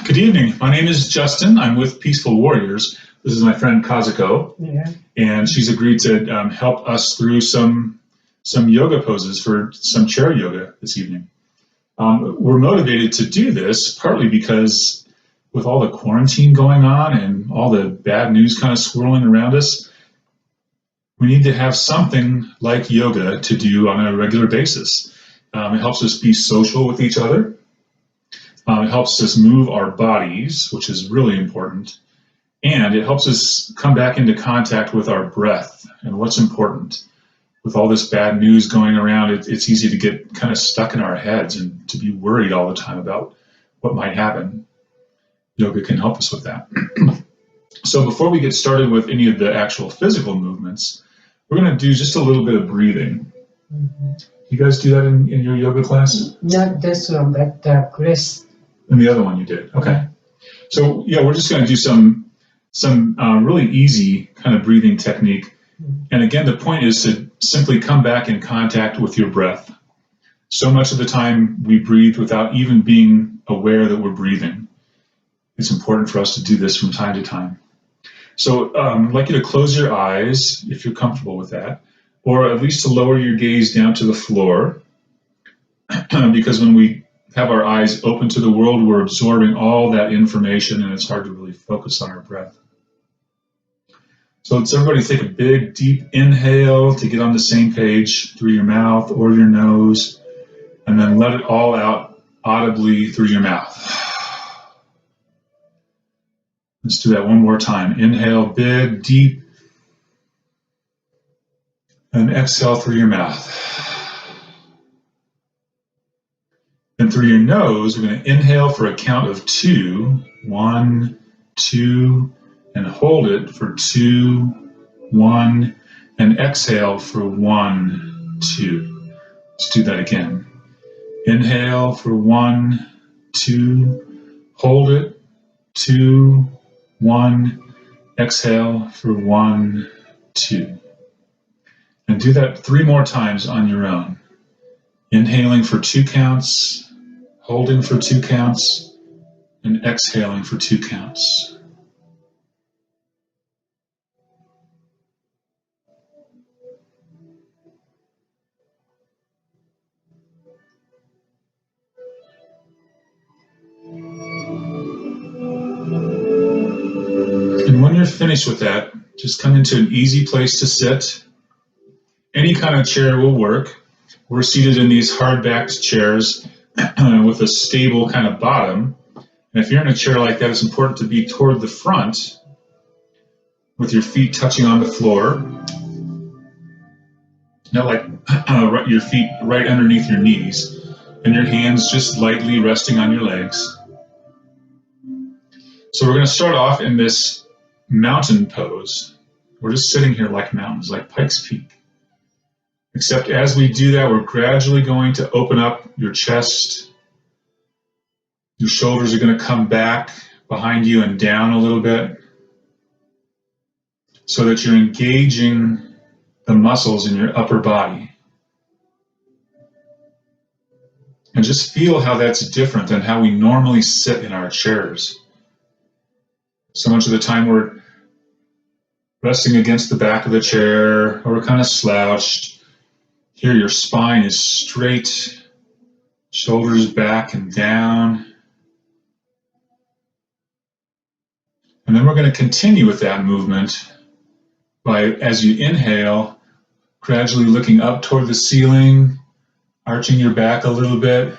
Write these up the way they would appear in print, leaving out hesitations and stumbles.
Good evening. My name is Justin. I'm with Peaceful Warriors. This is my friend Kazuko, Yeah. and she's agreed to help us through some yoga poses for some chair yoga this evening. We're motivated to do this partly because with all the quarantine going on and all the bad news kind of swirling around us, we need to have something like yoga to do on a regular basis. It helps us be social with each other. It helps us move our bodies, which is really important, and it helps us come back into contact with our breath and what's important. With all this bad news going around, it's easy to get kind of stuck in our heads and to be worried all the time about what might happen. Yoga can help us with that. So before we get started with any of the actual physical movements, we're going to do just a little bit of breathing. Mm-hmm. You guys do that in your yoga class? Not this one, but Chris. And the other one you did. Okay. So yeah, we're just going to do some really easy kind of breathing technique. And again, the point is to simply come back in contact with your breath. So much of the time we breathe without even being aware that we're breathing. It's important for us to do this from time to time. So I'd like you to close your eyes if you're comfortable with that, or at least to lower your gaze down to the floor, because when we have our eyes open to the world, we're absorbing all that information and it's hard to really focus on our breath. So let's everybody take a big, deep inhale to get on the same page through your mouth or your nose, and then let it all out audibly through your mouth. Let's do that one more time. Inhale, big, deep, and exhale through your mouth. And through your nose, we're going to inhale for a count of 2. 1, 2, and hold it for 2, 1, and exhale for 1, 2. Let's do that again. Inhale for 1, 2, hold it, 2, 1, exhale for 1, 2. And do that 3 more times on your own. Inhaling for 2 counts, holding for 2 counts, and exhaling for 2 counts. And when you're finished with that, just come into an easy place to sit. Any kind of chair will work. We're seated in these hard-backed chairs with a stable kind of bottom. And if you're in a chair like that, it's important to be toward the front with your feet touching on the floor. Not like your feet right underneath your knees, and your hands just lightly resting on your legs. So we're going to start off in this mountain pose. We're just sitting here like mountains, like Pikes Peak. Except as we do that, we're gradually going to open up your chest. Your shoulders are going to come back behind you and down a little bit so that you're engaging the muscles in your upper body. And just feel how that's different than how we normally sit in our chairs. So much of the time we're resting against the back of the chair, or we're kind of slouched. Here your spine is straight, shoulders back and down. And then we're going to continue with that movement by, as you inhale, gradually looking up toward the ceiling, arching your back a little bit.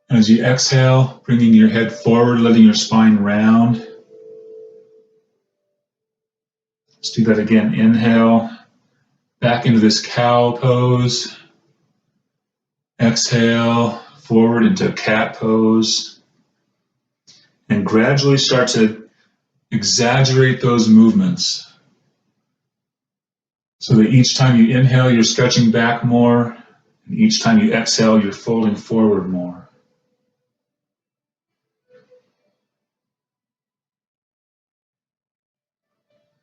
And as you exhale, bringing your head forward, letting your spine round. Let's do that again. Inhale, back into this cow pose. Exhale, forward into cat pose. And gradually start to exaggerate those movements. So that each time you inhale, you're stretching back more. And each time you exhale, you're folding forward more.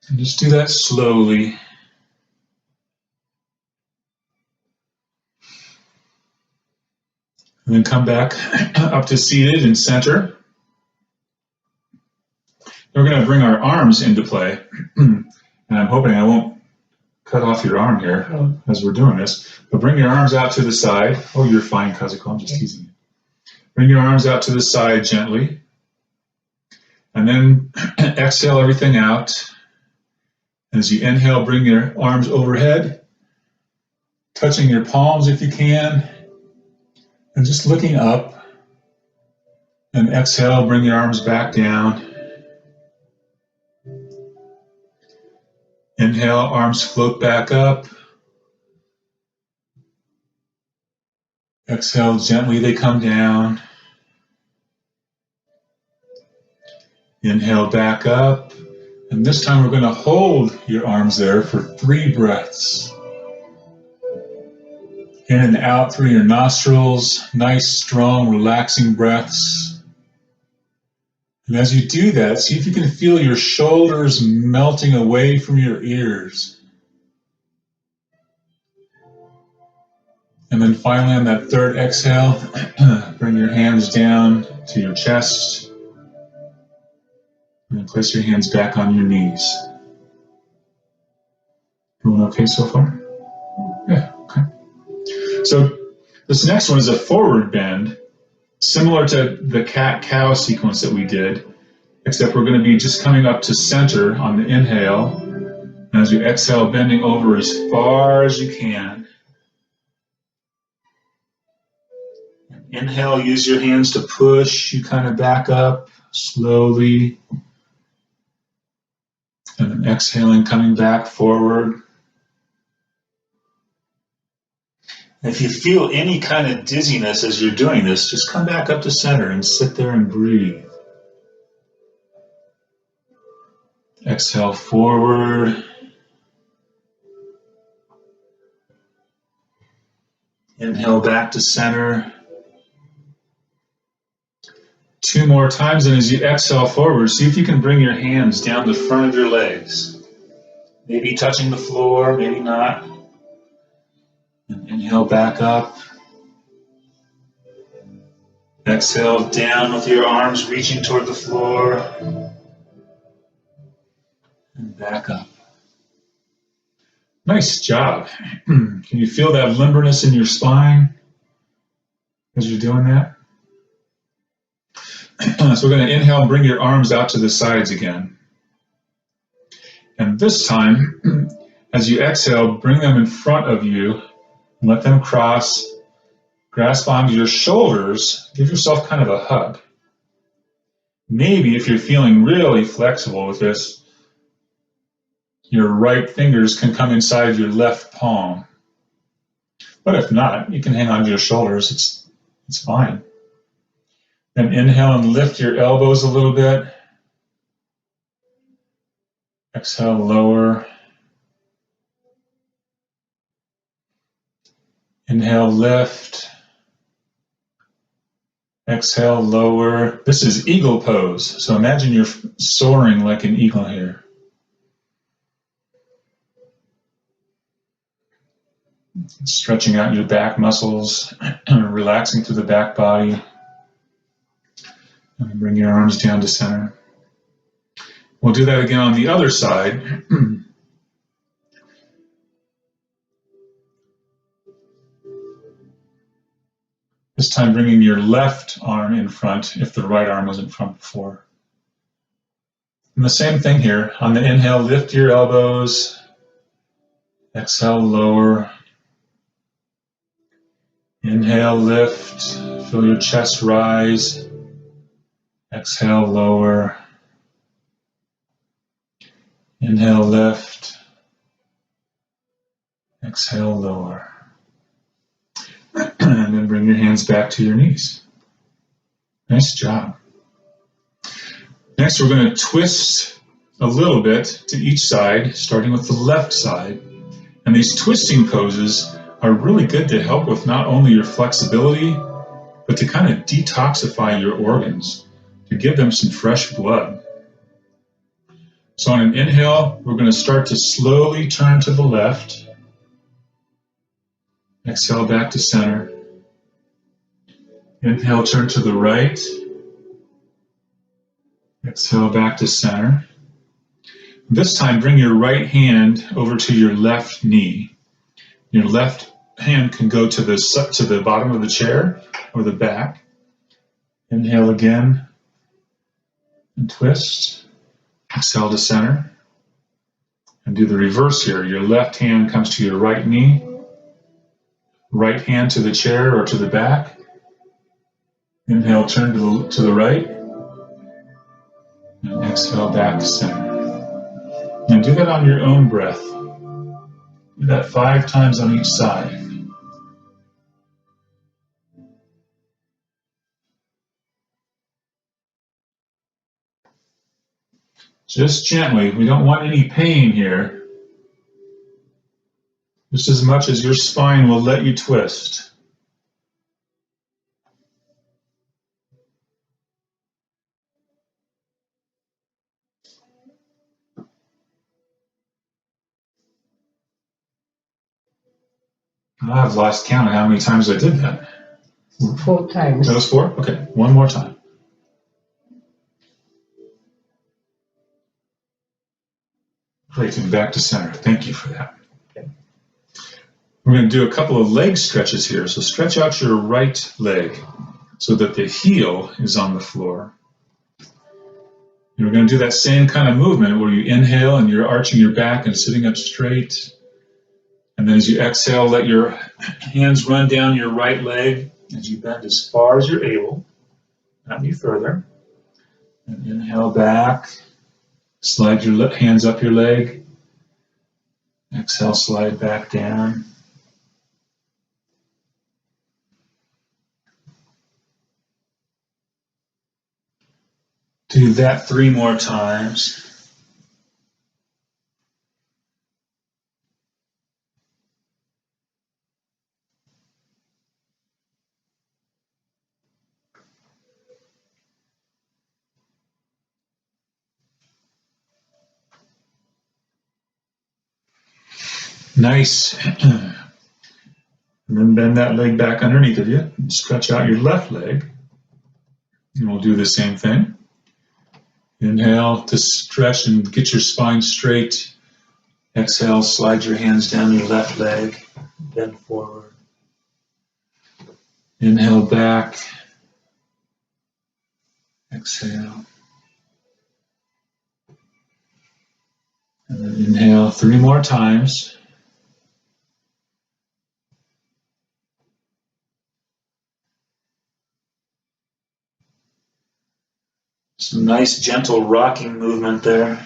And just do that slowly. And then come back up to seated and center. We're going to bring our arms into play. And I'm hoping I won't cut off your arm here as we're doing this. But bring your arms out to the side. Oh, you're fine, Kazuko. I'm just teasing you. Bring your arms out to the side gently. And then exhale everything out. As you inhale, bring your arms overhead, touching your palms if you can, and just looking up. And exhale, bring your arms back down. Inhale, arms float back up. Exhale, gently they come down. Inhale, back up. And this time we're going to hold your arms there for 3 breaths. In and out through your nostrils, nice, strong, relaxing breaths. And as you do that, see if you can feel your shoulders melting away from your ears. And then finally on that 3rd exhale, bring your hands down to your chest. And then place your hands back on your knees. Doing okay so far? Yeah, okay. So this next one is a forward bend, similar to the cat-cow sequence that we did, except we're going to be just coming up to center on the inhale. And as you exhale, bending over as far as you can. Inhale, use your hands to push you kind of back up slowly. And then exhaling, coming back forward. If you feel any kind of dizziness as you're doing this, just come back up to center and sit there and breathe. Exhale forward. Inhale back to center. 2 more times, and as you exhale forward, see if you can bring your hands down the front of your legs. Maybe touching the floor, maybe not. And inhale back up. Exhale down with your arms reaching toward the floor. And back up. Nice job. Can you feel that limberness in your spine as you're doing that? So we're going to inhale and bring your arms out to the sides again. And this time, as you exhale, bring them in front of you and let them cross. Grasp onto your shoulders. Give yourself kind of a hug. Maybe if you're feeling really flexible with this, your right fingers can come inside your left palm. But if not, you can hang on to your shoulders. It's fine. Then inhale and lift your elbows a little bit. Exhale, lower. Inhale, lift. Exhale, lower. This is eagle pose. So imagine you're soaring like an eagle here. Stretching out your back muscles, relaxing through the back body. And bring your arms down to center. We'll do that again on the other side. This time bringing your left arm in front if the right arm was in front before. And the same thing here. On the inhale, lift your elbows. Exhale, lower. Inhale, lift. Feel your chest rise. Exhale, lower. Inhale, lift. Exhale, lower. And then bring your hands back to your knees. Nice job. Next, we're going to twist a little bit to each side, starting with the left side. And these twisting poses are really good to help with not only your flexibility, but to kind of detoxify your organs, to give them some fresh blood. So on an inhale, we're going to start to slowly turn to the left. Exhale back to center. Inhale, turn to the right. Exhale back to center. This time, bring your right hand over to your left knee. Your left hand can go to the bottom of the chair or the back. Inhale again and twist. Exhale to center. And do the reverse here. Your left hand comes to your right knee. Right hand to the chair or to the back. Inhale, turn to the right. And exhale back to center. And do that on your own breath. Do that 5 times on each side. Just gently. We don't want any pain here. Just as much as your spine will let you twist. I've lost count of how many times I did that. 4 times. That was 4? Okay, one more time. Great, and back to center. Thank you for that. Okay. We're going to do a couple of leg stretches here. So stretch out your right leg so that the heel is on the floor. And we're going to do that same kind of movement where you inhale and you're arching your back and sitting up straight. And then as you exhale, let your hands run down your right leg as you bend as far as you're able, not any further. And inhale back, slide your hands up your leg. Exhale, slide back down. Do that 3 more times. Nice. And then bend that leg back underneath of you. And stretch out your left leg. And we'll do the same thing. Inhale to stretch and get your spine straight. Exhale, slide your hands down your left leg. Bend forward. Inhale back. Exhale. And then inhale 3 more times. Some nice gentle rocking movement there.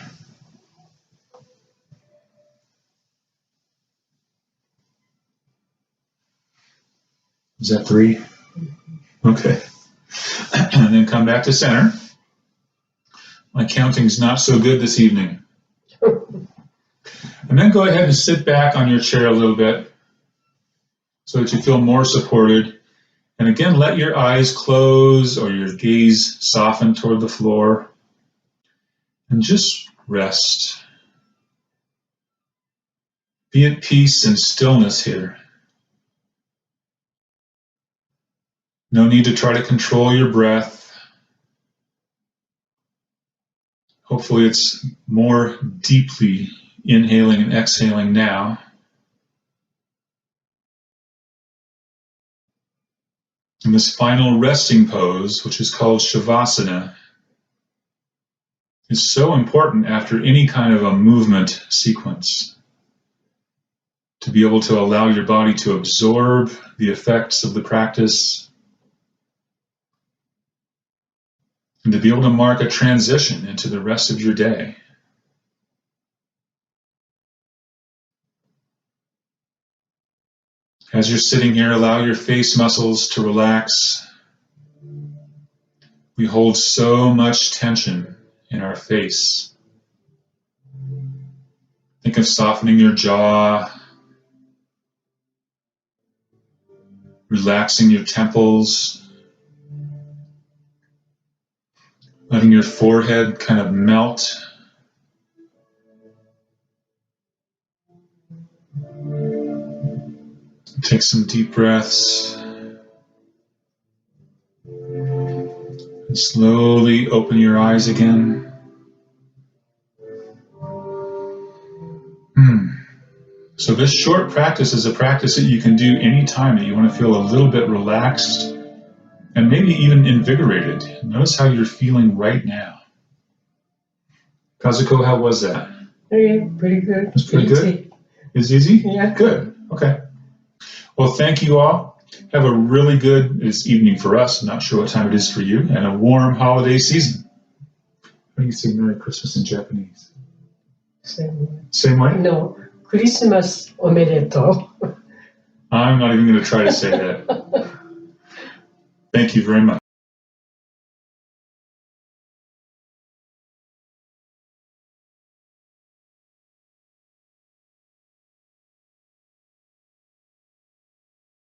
Is that 3? Okay. And then come back to center. My counting's not so good this evening. And then go ahead and sit back on your chair a little bit so that you feel more supported. And again, let your eyes close or your gaze soften toward the floor. And just rest. Be at peace and stillness here. No need to try to control your breath. Hopefully it's more deeply inhaling and exhaling now. And this final resting pose, which is called Shavasana, is so important after any kind of a movement sequence. To be able to allow your body to absorb the effects of the practice and to be able to mark a transition into the rest of your day. As you're sitting here, allow your face muscles to relax. We hold so much tension in our face. Think of softening your jaw, relaxing your temples, letting your forehead kind of melt. Take some deep breaths. And slowly open your eyes again. So this short practice is a practice that you can do anytime that you want to feel a little bit relaxed and maybe even invigorated. Notice how you're feeling right now. Kazuko, how was that? Okay, pretty good. It's pretty good? Easy. It's easy? Yeah. Good. Okay. Well, thank you all. Have a really good, it's evening for us, I'm not sure what time it is for you, and a warm holiday season. How do you say Merry Christmas in Japanese? Same way. Same way? No, Christmas omedetou. I'm not even going to try to say that. Thank you very much.